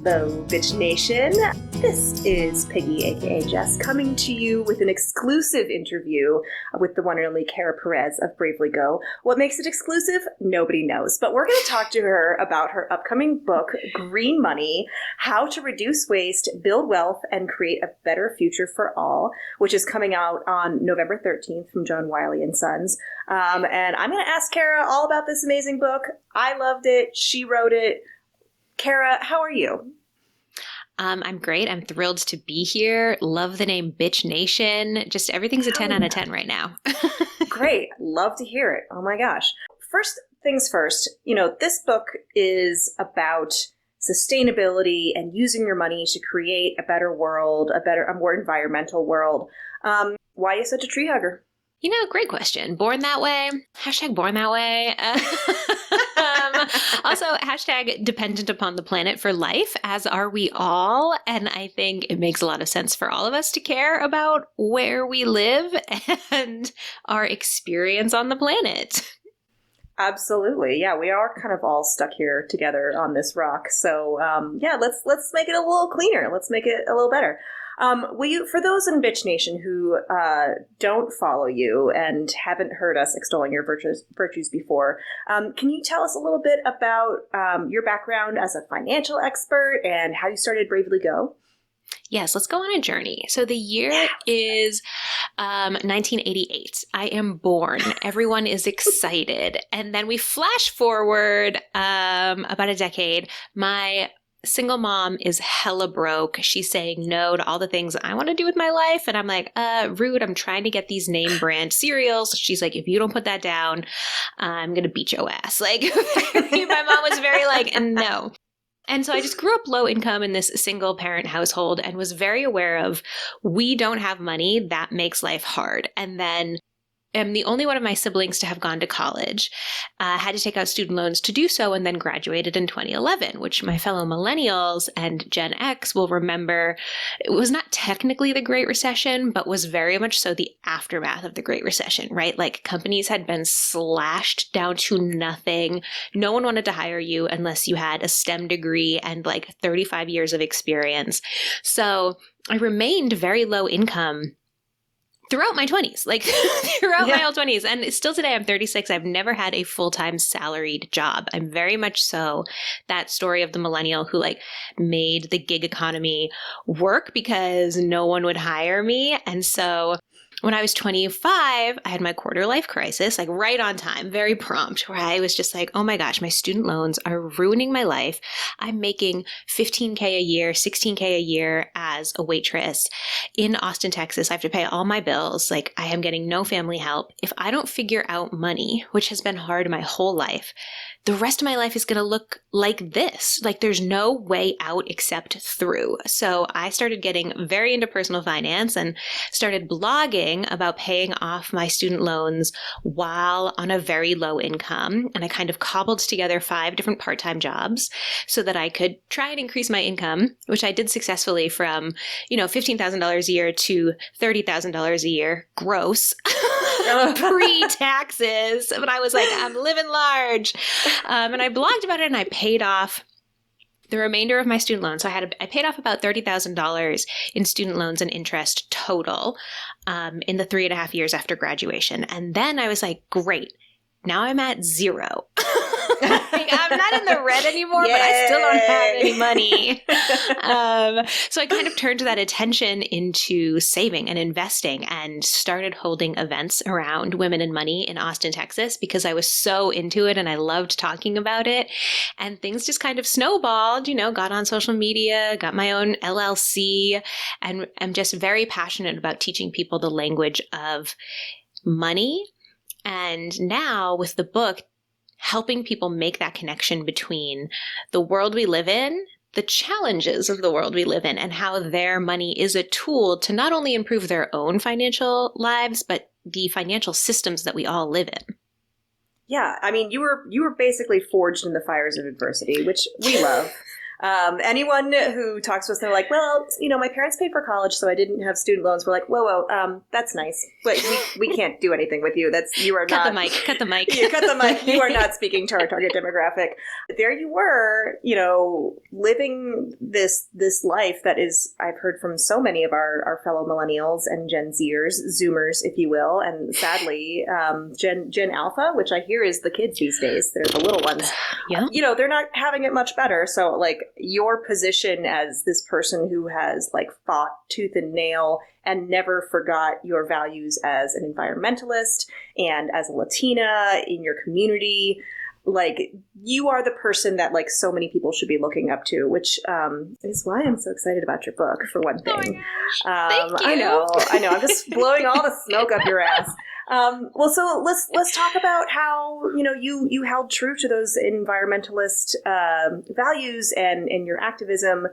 Hello, Bitch Nation. This is Piggy, aka Jess, coming to you with an exclusive interview with the one and only Kara Perez of Bravely Go. What makes it exclusive? Nobody knows. But we're going to talk to her about her upcoming book, Green Money, How to Reduce Waste, Build Wealth, and Create a Better Future for All, which is coming out on November 13th from John Wiley & Sons. And I'm going to ask Kara all about this amazing book. I loved it. She wrote it. Kara, how are you? I'm great. I'm thrilled to be here. Love the name Bitch Nation. Just everything's a 10 out of 10 right now. Great. Love to hear it. Oh my gosh. First things first, this book is about sustainability and using your money to create a better world, a more environmental world. Why are you such a tree hugger? Great question. Born that way. Hashtag born that way. Also, hashtag dependent upon the planet for life, as are we all. And I think it makes a lot of sense for all of us to care about where we live and our experience on the planet. Absolutely. Yeah, we are kind of all stuck here together on this rock. So let's make it a little cleaner. Let's make it a little better. For those in Bitch Nation who don't follow you and haven't heard us extolling your virtues before, can you tell us a little bit about your background as a financial expert and how you started Bravely Go? Yes, let's go on a journey. So the year is 1988. I am born. Everyone is excited. And then we flash forward about a decade. My single mom is hella broke. She's saying no to all the things I want to do with my life. And I'm like, rude. I'm trying to get these name brand cereals. She's like, if you don't put that down, I'm going to beat your ass. Like, my mom was very like, no. And so I just grew up low income in this single parent household and was very aware of, we don't have money. That makes life hard. And then I'm the only one of my siblings to have gone to college, had to take out student loans to do so, and then graduated in 2011, which my fellow millennials and Gen X will remember. It was not technically the Great Recession, but was very much so the aftermath of the Great Recession, right? Like companies had been slashed down to nothing. No one wanted to hire you unless you had a STEM degree and like 35 years of experience. So I remained very low income throughout my 20s, my whole 20s. And still today, I'm 36. I've never had a full-time salaried job. I'm very much so that story of the millennial who made the gig economy work because no one would hire me. And so when I was 25, I had my quarter life crisis, right on time, very prompt, where I was just like, oh my gosh, my student loans are ruining my life. I'm making $15K a year, $16K a year as a waitress in Austin, Texas. I have to pay all my bills. I am getting no family help. If I don't figure out money, which has been hard my whole life, the rest of my life is going to look like this. There's no way out except through. So I started getting very into personal finance and started blogging about paying off my student loans while on a very low income. And I kind of cobbled together 5 different part-time jobs so that I could try and increase my income, which I did successfully from, $15,000 a year to $30,000 a year gross. Pre-taxes. But I was like, I'm living large. And I blogged about it and I paid off the remainder of my student loans. So I paid off about $30,000 in student loans and interest total in the 3.5 years after graduation. And then I was like, great. Now I'm at zero. I'm not in the red anymore, Yay! But I still don't have any money. So I kind of turned that attention into saving and investing and started holding events around women and money in Austin, Texas, because I was so into it and I loved talking about it. And things just kind of snowballed, got on social media, got my own LLC, and I'm just very passionate about teaching people the language of money. And now with the book, helping people make that connection between the world we live in, the challenges of the world we live in, and how their money is a tool to not only improve their own financial lives, but the financial systems that we all live in. Yeah, I mean, you were basically forged in the fires of adversity, which we love. Anyone who talks to us, they're like, well, my parents paid for college, so I didn't have student loans. We're like, whoa, that's nice, but we can't do anything with you. You are cut not. Cut the mic. You cut the mic. You are not speaking to our target demographic. There you were, living this life that is, I've heard from so many of our fellow millennials and Gen Zers, Zoomers, if you will, and sadly, Gen Alpha, which I hear is the kids these days. They're the little ones. Yeah. They're not having it much better. So, like, your position as this person who has, like, fought tooth and nail and never forgot your values as an environmentalist and as a Latina in your community, like, you are the person that, like, so many people should be looking up to, which is why I'm so excited about your book, for one thing. Oh my gosh. Thank you. I know. I'm just blowing all the smoke up your ass. Well, so let's talk about how, you held true to those environmentalist values and your activism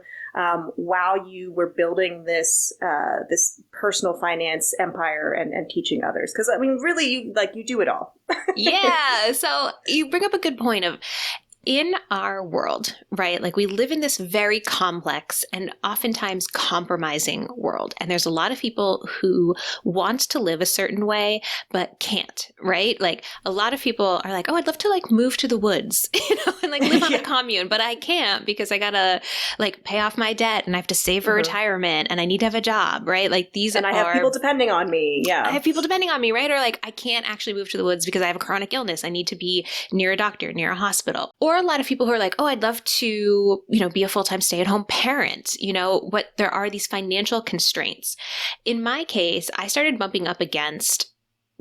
while you were building this personal finance empire and teaching others. Because, I mean, really, you do it all. Yeah. So you bring up a good point of, in our world, right? Like, we live in this very complex and oftentimes compromising world. And there's a lot of people who want to live a certain way, but can't, right? Like, a lot of people are like, oh, I'd love to, like, move to the woods, and, like, live on a commune, but I can't because I gotta, like, pay off my debt and I have to save for retirement and I need to have a job, right? Like, I have people depending on me. Yeah. I have people depending on me, right? Or, like, I can't actually move to the woods because I have a chronic illness. I need to be near a doctor, near a hospital. Or a lot of people who are like, oh, I'd love to, be a full-time stay-at-home parent, but there are these financial constraints. In my case, I started bumping up against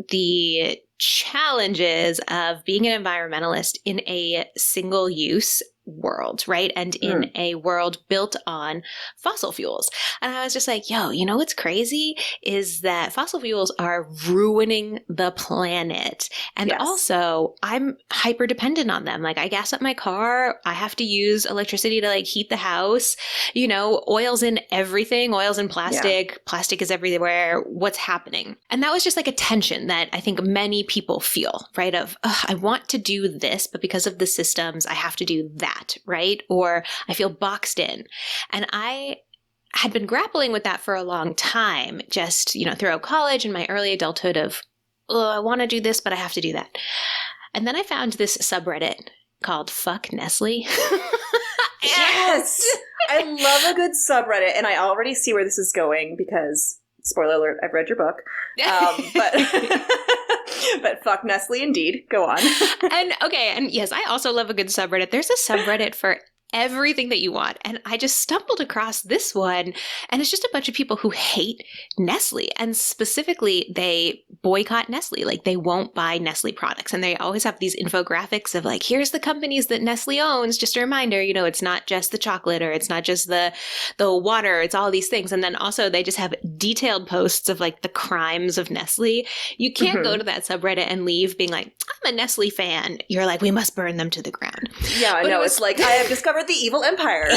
the challenges of being an environmentalist in a single-use world, right? And in a world built on fossil fuels. And I was just like, yo, what's crazy is that fossil fuels are ruining the planet. And also, I'm hyper dependent on them. Like, I gas up my car. I have to use electricity to, like, heat the house. Oil's in everything. Oil's in plastic. Yeah. Plastic is everywhere. What's happening? And that was just like a tension that I think many people feel, right? Of, I want to do this, but because of the systems, I have to do that. Right? Or I feel boxed in. And I had been grappling with that for a long time, just, throughout college and my early adulthood of, oh, I want to do this, but I have to do that. And then I found this subreddit called Fuck Nestle. Yes! I love a good subreddit, and I already see where this is going because, spoiler alert, I've read your book. But fuck Nestle indeed. Go on. And yes, I also love a good subreddit. There's a subreddit for everything that you want. And I just stumbled across this one, and it's just a bunch of people who hate Nestle. And specifically, they boycott Nestle. Like, they won't buy Nestle products. And they always have these infographics of, like, here's the companies that Nestle owns. Just a reminder, it's not just the chocolate, or it's not just the water. It's all these things. And then also they just have detailed posts of, like, the crimes of Nestle. You can't go to that subreddit and leave being like, I'm a Nestle fan. You're like, we must burn them to the ground. Yeah, I know. It's like, I have discovered the evil empire.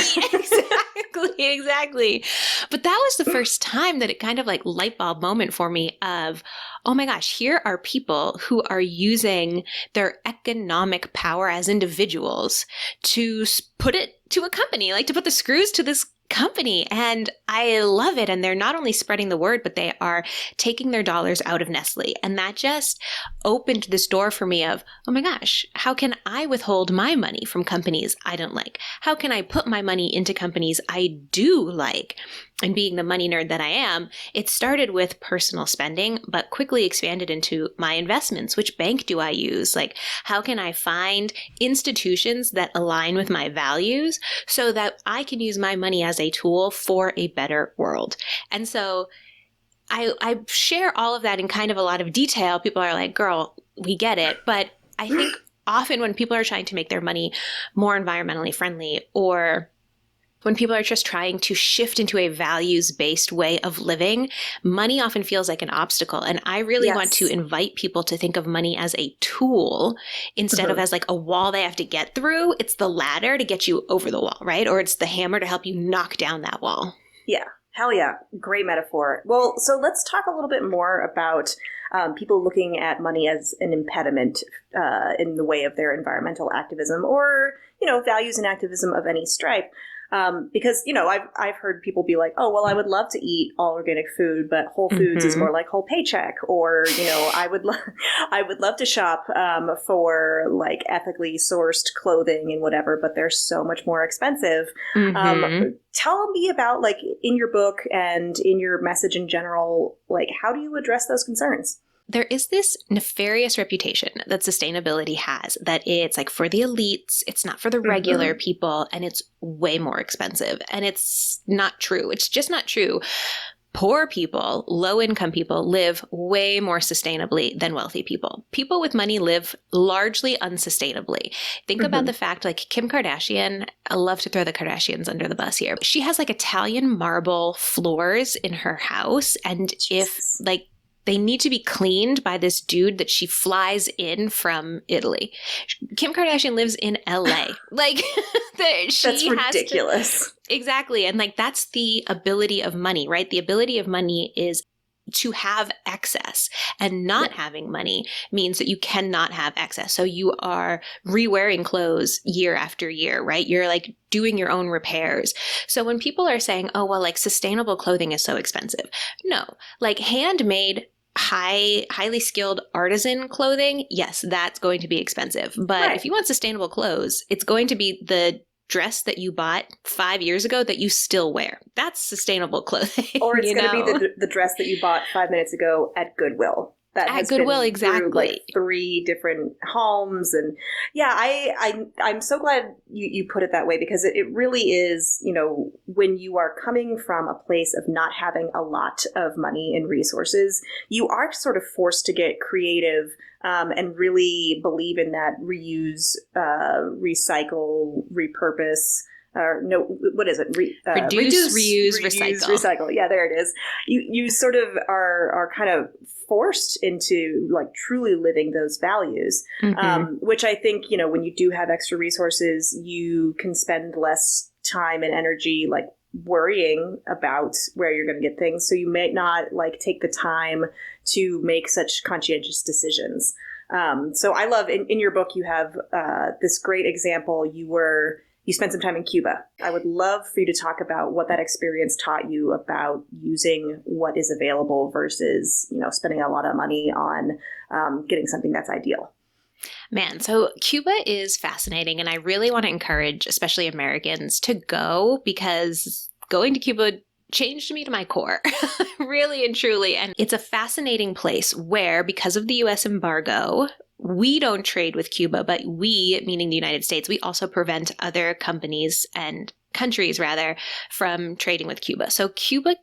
Exactly. But that was the first time that it kind of, like, light bulb moment for me of, oh my gosh, here are people who are using their economic power as individuals to put it to a company, like to put the screws to this company. And I love it. And they're not only spreading the word, but they are taking their dollars out of Nestle. And that just opened this door for me of, oh my gosh, how can I withhold my money from companies I don't like? How can I put my money into companies I do like? And being the money nerd that I am, it started with personal spending, but quickly expanded into my investments. Which bank do I use? Like, how can I find institutions that align with my values so that I can use my money as a tool for a better world? And so I share all of that in kind of a lot of detail. People are like, girl, we get it. But I think often when people are trying to make their money more environmentally friendly, or when people are just trying to shift into a values-based way of living, money often feels like an obstacle. And I really want to invite people to think of money as a tool instead of as like a wall they have to get through. It's the ladder to get you over the wall, right? Or it's the hammer to help you knock down that wall. Yeah. Hell yeah. Great metaphor. Well, so let's talk a little bit more about people looking at money as an impediment in the way of their environmental activism or, values and activism of any stripe. Because, I've heard people be like, oh, well, I would love to eat all organic food, but Whole Foods is more like whole paycheck. Or, I would love to shop for like ethically sourced clothing and whatever, but they're so much more expensive. Tell me about, like, in your book and in your message in general, like, how do you address those concerns? There is this nefarious reputation that sustainability has, that it's like for the elites, it's not for the regular people, and it's way more expensive. And it's not true. It's just not true. Poor people, low-income people live way more sustainably than wealthy people. People with money live largely unsustainably. Think about the fact, like Kim Kardashian, I love to throw the Kardashians under the bus here. She has like Italian marble floors in her house. And if like they need to be cleaned by this dude that she flies in from Italy. Kim Kardashian lives in LA. Like, that's ridiculous. Exactly. And like, that's the ability of money, right? The ability of money is to have excess, and not having money means that you cannot have excess. So you are re-wearing clothes year after year, right? You're like doing your own repairs. So when people are saying, oh, well, like sustainable clothing is so expensive. No, like handmade, highly skilled artisan clothing, yes, that's going to be expensive. But if you want sustainable clothes, it's going to be the dress that you bought 5 years ago that you still wear. That's sustainable clothing. Or it's going to be the dress that you bought 5 minutes ago at Goodwill. That at Goodwill, exactly. Through, like, 3 different homes. And yeah, I'm so glad you put it that way, because it really is, when you are coming from a place of not having a lot of money and resources, you are sort of forced to get creative and really believe in that reuse, recycle, repurpose. What is it? Reduce, reuse, recycle. Yeah, there it is. You sort of are kind of forced into like truly living those values, which I think, when you do have extra resources, you can spend less time and energy like worrying about where you're going to get things. So you may not like take the time to make such conscientious decisions. So I love in your book, you have this great example. You spent some time in Cuba. I would love for you to talk about what that experience taught you about using what is available versus, spending a lot of money on getting something that's ideal. Man, so Cuba is fascinating, and I really want to encourage, especially Americans, to go, because going to Cuba changed me to my core, really and truly. And it's a fascinating place where, because of the U.S. embargo, we don't trade with Cuba, but we, meaning the United States, we also prevent other companies and countries, rather, from trading with Cuba. So Cuba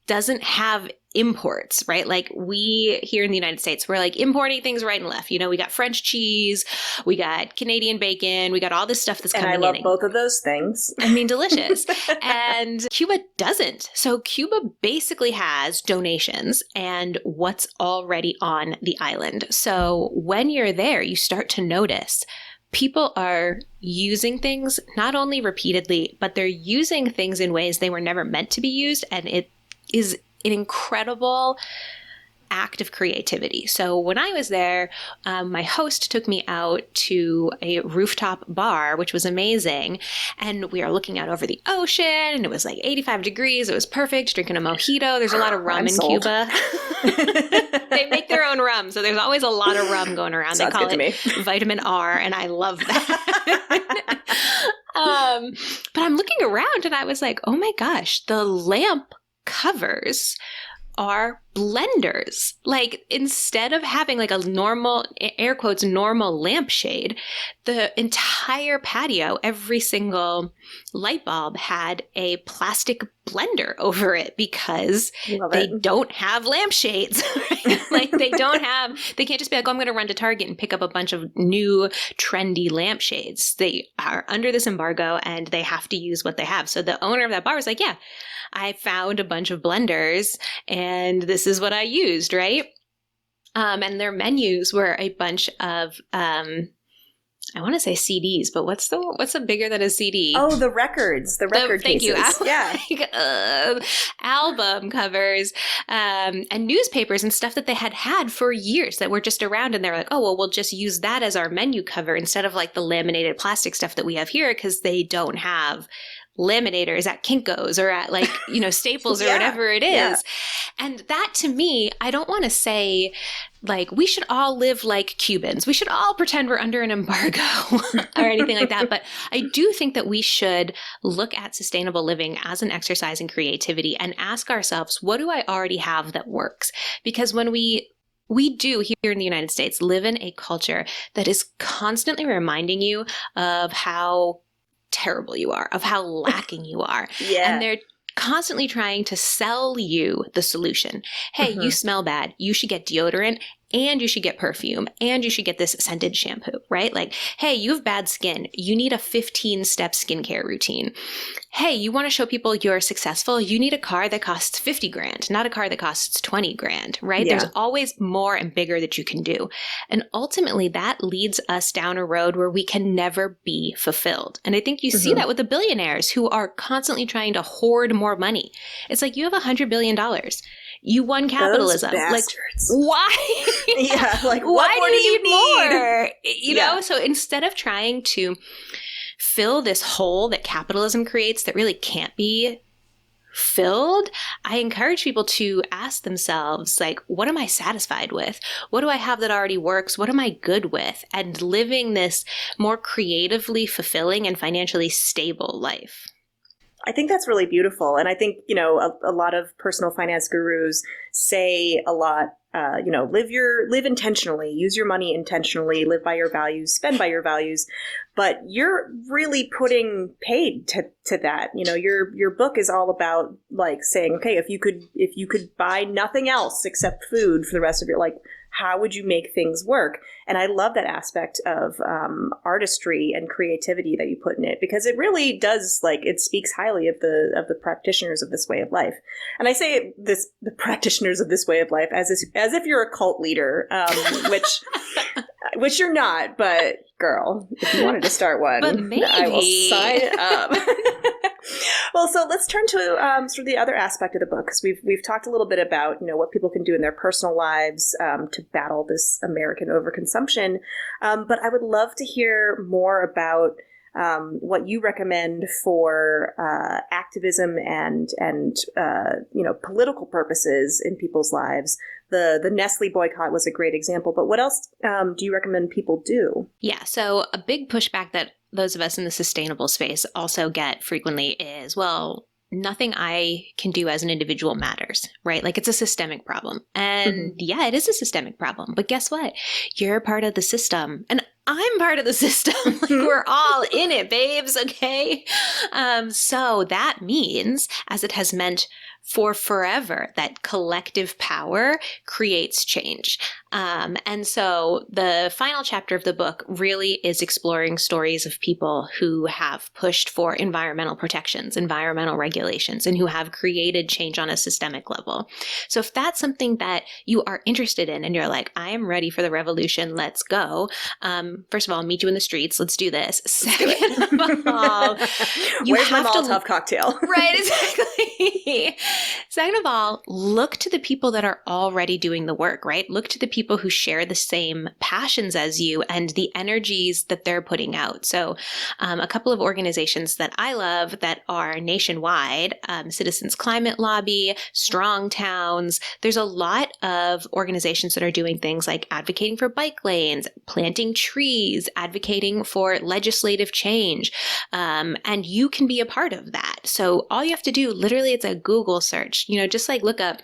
doesn't have imports, right? Like we here in the United States, we're like importing things right and left. We got French cheese, we got Canadian bacon, we got all this stuff that's coming in. And I love both of those things. I mean, delicious. And Cuba doesn't. So Cuba basically has donations and what's already on the island. So when you're there, you start to notice people are using things not only repeatedly, but they're using things in ways they were never meant to be used. And it is an incredible act of creativity. So when I was there, my host took me out to a rooftop bar, which was amazing. And we are looking out over the ocean, and it was like 85 degrees. It was perfect, drinking a mojito. There's a lot of rum in Cuba. They make their own rum. So there's always a lot of rum going around. Sounds they call it vitamin R, and I love that. But I'm looking around, and I was like, oh my gosh, the lamp covers are blenders. Like instead of having like a normal, air quotes, normal lampshade, the entire patio, every single light bulb had a plastic blender over it because they don't have lampshades. Right? Like they can't just be like, oh, I'm going to run to Target and pick up a bunch of new trendy lampshades. They are under this embargo and they have to use what they have. So the owner of that bar was like, yeah, I found a bunch of blenders and this is what I used, right? And their menus were a bunch of, I want to say CDs, but what's bigger than a CD? Oh, the records, the record cases. Thank you. Yeah. Album covers and newspapers and stuff that they had for years that were just around. And they're like, oh, well, we'll just use that as our menu cover instead of like the laminated plastic stuff that we have here because they don't have laminators at Kinko's or at like, Staples or whatever it is. Yeah. And that to me, I don't want to say like we should all live like Cubans. We should all pretend we're under an embargo or anything like that. But I do think that we should look at sustainable living as an exercise in creativity and ask ourselves, what do I already have that works? Because when we do here in the United States live in a culture that is constantly reminding you of how terrible you are, of how lacking you are. Yeah. And they're constantly trying to sell you the solution. Hey, you smell bad. You should get deodorant and you should get perfume and you should get this scented shampoo, right? Like, hey, you have bad skin. You need a 15-step skincare routine. Hey, you want to show people you're successful. You need a car that costs 50 grand, not a car that costs 20 grand, right? Yeah. There's always more and bigger that you can do. And ultimately that leads us down a road where we can never be fulfilled. And I think you see that with the billionaires who are constantly trying to hoard more money. It's like, you have $100 billion. You won capitalism. Those like, bastards. why? Yeah, like why what do you need more? Yeah. know, so instead of trying to fill this hole that capitalism creates that really can't be filled, I encourage people to ask themselves, like, what am I satisfied with? What do I have that already works? What am I good with? And living this more creatively fulfilling and financially stable life. I think that's really beautiful. And I think, a lot of personal finance gurus say a lot, live intentionally, use your money intentionally, live by your values, spend by your values. But you're really putting paid to that. Your book is all about like saying, okay, if you could buy nothing else except food for the rest of your life, how would you make things work? And I love that aspect of artistry and creativity that you put in it, because it really does, like, it speaks highly of the practitioners of this way of life. And I say the practitioners of this way of life as if you're a cult leader, which you're not, but girl, if you wanted to start one, but maybe. I will sign up. Well, so let's turn to sort of the other aspect of the book, because we've talked a little bit about what people can do in their personal lives to battle this American overconsumption. But I would love to hear more about what you recommend for activism and political purposes in people's lives. The Nestle boycott was a great example, but what else do you recommend people do? Yeah, so a big pushback that those of us in the sustainable space also get frequently is, well, nothing I can do as an individual matters, right? Like, it's a systemic problem. And yeah, it is a systemic problem. But guess what? You're part of the system. And I'm part of the system. Like, we're all in it, babes, okay? So that means, as it has meant for forever, that collective power creates change. And so the final chapter of the book really is exploring stories of people who have pushed for environmental protections, environmental regulations, and who have created change on a systemic level. So if that's something that you are interested in and you're like, I am ready for the revolution, let's go. First of all, meet you in the streets. Let's do this. Second of all, where's my Molotov cocktail? Right, exactly. Second of all, look to the people that are already doing the work, right? Look to the people who share the same passions as you and the energies that they're putting out. So a couple of organizations that I love that are nationwide, Citizens Climate Lobby, Strong Towns. There's a lot of organizations that are doing things like advocating for bike lanes, planting trees, advocating for legislative change. And you can be a part of that. So all you have to do, literally, it's a Google search, just like look up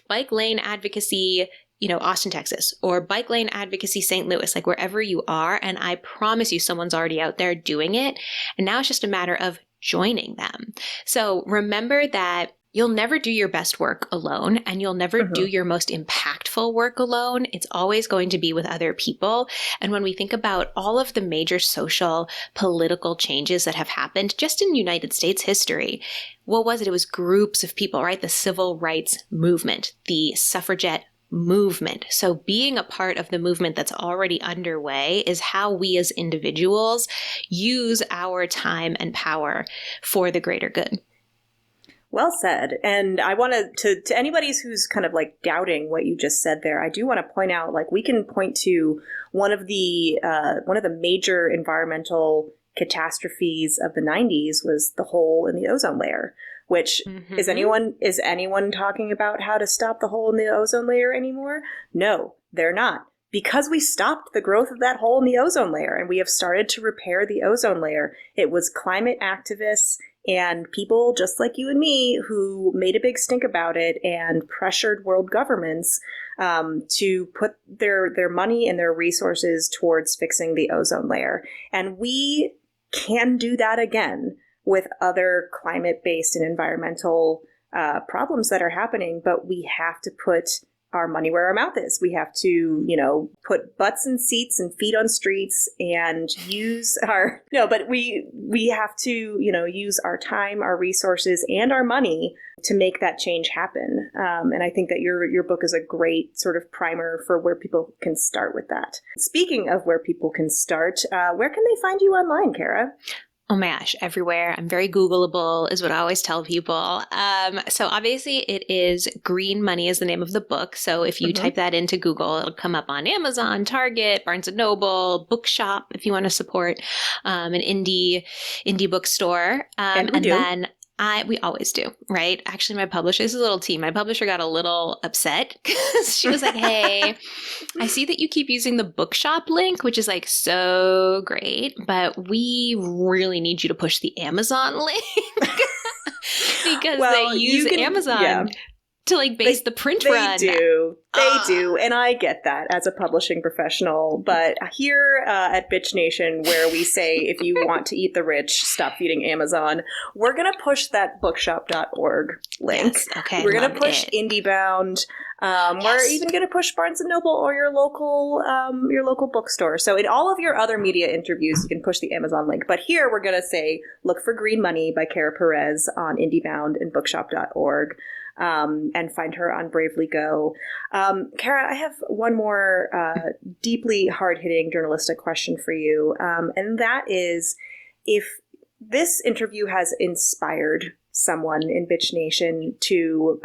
bike lane advocacy, Austin, Texas, or bike lane advocacy, St. Louis, like wherever you are. And I promise you, someone's already out there doing it. And now it's just a matter of joining them. So remember that you'll never do your best work alone, and you'll never do your most impactful work alone. It's always going to be with other people. And when we think about all of the major social, political changes that have happened just in United States history, what was it? It was groups of people, right? The civil rights movement, the suffragette movement. So being a part of the movement that's already underway is how we as individuals use our time and power for the greater good. Well said. And I want to anybody who's kind of like doubting what you just said there, I do want to point out, like, we can point to one of the major environmental catastrophes of the 90s was the hole in the ozone layer, which is anyone talking about how to stop the hole in the ozone layer anymore? No, they're not. Because we stopped the growth of that hole in the ozone layer and we have started to repair the ozone layer. It was climate activists and people just like you and me who made a big stink about it and pressured world governments to put their money and their resources towards fixing the ozone layer. And we can do that again with other climate-based and environmental problems that are happening, but we have to put our money where our mouth is. We have to, put butts in seats and feet on streets and use we have to, use our time, our resources, and our money to make that change happen. And I think that your book is a great sort of primer for where people can start with that. Speaking of where people can start, where can they find you online, Kara? Oh my gosh, everywhere. I'm very Googleable is what I always tell people. So obviously it is Green Money is the name of the book. So if you type that into Google, it'll come up on Amazon, Target, Barnes & Noble, Bookshop, if you want to support an indie bookstore. And we do. Then we always do, right? Actually, my publisher, this is a little tea. My publisher got a little upset because she was like, hey, I see that you keep using the Bookshop link, which is like so great, but we really need you to push the Amazon link because they use Amazon to like base the print run. They do. And I get that as a publishing professional. But here at Bitch Nation, where we say, if you want to eat the rich, stop feeding Amazon, we're going to push that bookshop.org link. Yes, okay. We're going to push IndieBound. We're even going to push Barnes & Noble or your local bookstore. So in all of your other media interviews, you can push the Amazon link. But here we're going to say, look for Green Money by Kara Perez on IndieBound and bookshop.org. And find her on Bravely Go. Kara, I have one more deeply hard-hitting journalistic question for you, and that is, if this interview has inspired someone in Bitch Nation to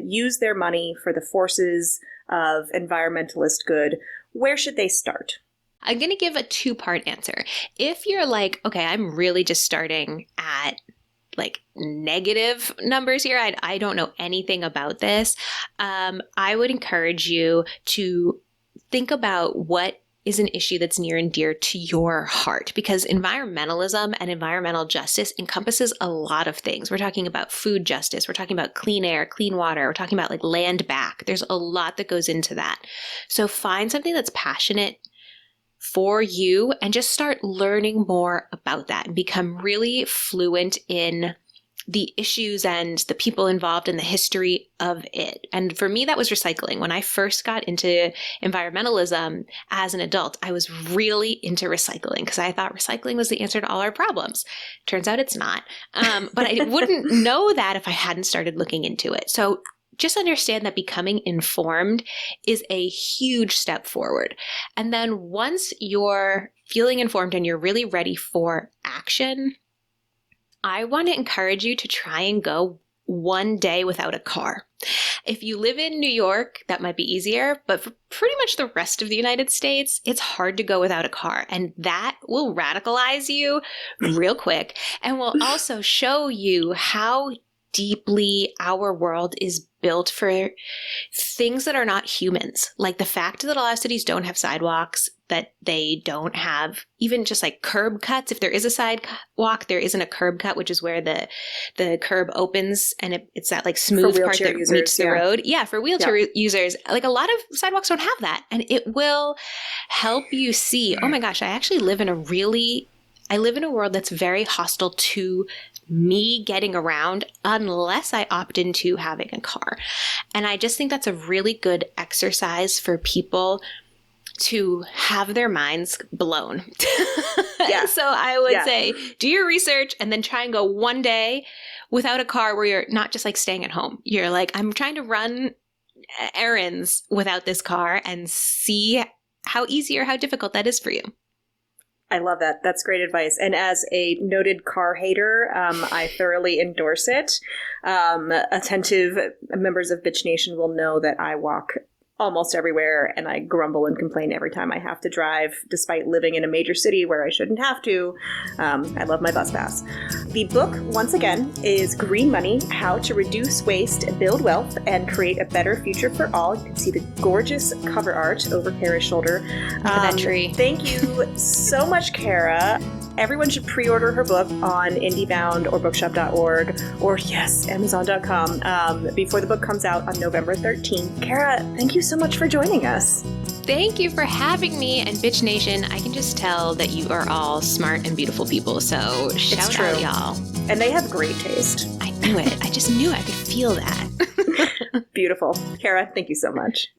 use their money for the forces of environmentalist good, where should they start? I'm going to give a two-part answer. If you're like, okay, I'm really just starting at like negative numbers here. I don't know anything about this. I would encourage you to think about what is an issue that's near and dear to your heart, because environmentalism and environmental justice encompasses a lot of things. We're talking about food justice. We're talking about clean air, clean water. We're talking about like land back. There's a lot that goes into that. So find something that's passionate for you and just start learning more about that and become really fluent in the issues and the people involved in the history of it. And for me, that was recycling. When I first got into environmentalism as an adult, I was really into recycling because I thought recycling was the answer to all our problems. Turns out it's not. But I wouldn't know that if I hadn't started looking into it. So just understand that becoming informed is a huge step forward. And then once you're feeling informed and you're really ready for action, I want to encourage you to try and go one day without a car. If you live in New York, that might be easier, but for pretty much the rest of the United States, it's hard to go without a car. And that will radicalize you real quick and will also show you how deeply our world is built for things that are not humans. Like the fact that a lot of cities don't have sidewalks, that they don't have even just like curb cuts. If there is a sidewalk, there isn't a curb cut, which is where the curb opens and it's that like smooth part that meets the road. Yeah, for wheelchair users, like a lot of sidewalks don't have that. And it will help you see, oh my gosh, I live in a world that's very hostile to me getting around unless I opt into having a car. And I just think that's a really good exercise for people to have their minds blown. Yeah. So I would say do your research and then try and go one day without a car where you're not just like staying at home. You're like, I'm trying to run errands without this car and see how easy or how difficult that is for you. I love that. That's great advice. And as a noted car hater, I thoroughly endorse it. Attentive members of Bitch Nation will know that I walk almost everywhere, and I grumble and complain every time I have to drive, despite living in a major city where I shouldn't have to. I love my bus pass. The book, once again, is Green Money: How to Reduce Waste, Build Wealth, and Create a Better Future for All. You can see the gorgeous cover art over Kara's shoulder. Look at that tree. Thank you so much, Kara. Everyone should pre-order her book on IndieBound or bookshop.org or, yes, Amazon.com before the book comes out on November 13th. Kara, thank you so much for joining us. Thank you for having me. And Bitch Nation, I can just tell that you are all smart and beautiful people. So shout out, y'all. And they have great taste. I knew it. I just knew I could feel that. Beautiful. Kara, thank you so much.